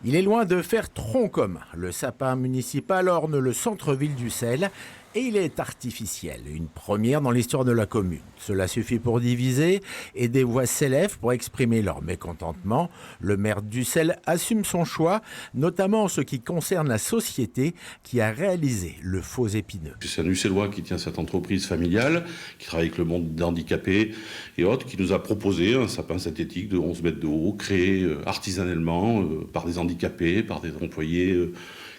Il est loin de faire tronc commun. Le sapin municipal orne le centre-ville d'Ussel et il est artificiel, une première dans l'histoire de la commune. Cela suffit pour diviser et des voix s'élèvent pour exprimer leur mécontentement. Le maire d'Ussel assume son choix, notamment en ce qui concerne la société qui a réalisé le faux épineux. C'est un Ussellois qui tient cette entreprise familiale, qui travaille avec le monde handicapé et autres, qui nous a proposé un sapin synthétique de 11 mètres de haut, créé artisanalement par des handicapés, par des employés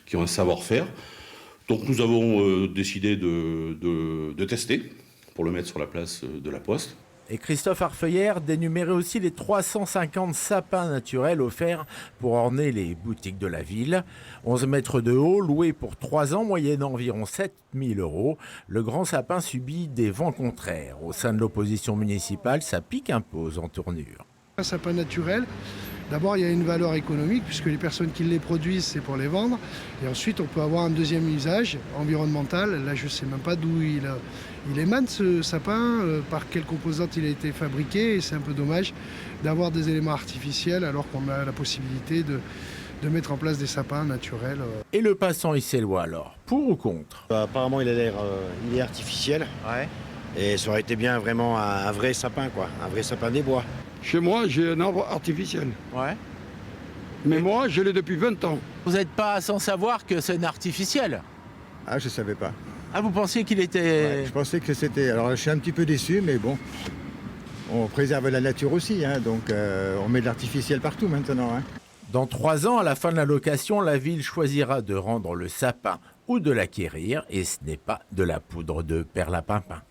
qui ont un savoir-faire. Donc nous avons décidé de tester pour le mettre sur la place de la Poste. Et Christophe Arfeuillère dénumérait aussi les 350 sapins naturels offerts pour orner les boutiques de la ville. 11 mètres de haut, loués pour 3 ans, moyennant environ 7 000 €. Le grand sapin subit des vents contraires. Au sein de l'opposition municipale, ça pique un peu aux entournures. Un sapin naturel, d'abord il y a une valeur économique puisque les personnes qui les produisent c'est pour les vendre et ensuite on peut avoir un deuxième usage environnemental. Là je ne sais même pas d'où il émane ce sapin, par quelle composante il a été fabriqué et c'est un peu dommage d'avoir des éléments artificiels alors qu'on a la possibilité de mettre en place des sapins naturels. Et le passant issellois alors, pour ou contre? Apparemment il est artificiel. Ouais. Et ça aurait été bien vraiment un vrai sapin, quoi, un vrai sapin des bois. Chez moi, j'ai un arbre artificiel. Ouais. Mais moi, je l'ai depuis 20 ans. Vous n'êtes pas sans savoir que c'est un artificiel? Ah, je savais pas. Ah, vous pensiez qu'il était... Ouais, je pensais que c'était... Alors, je suis un petit peu déçu, mais bon, on préserve la nature aussi, hein, donc on met de l'artificiel partout maintenant. Hein. Dans 3 ans, à la fin de la location, la ville choisira de rendre le sapin ou de l'acquérir, et ce n'est pas de la poudre de perlimpinpin.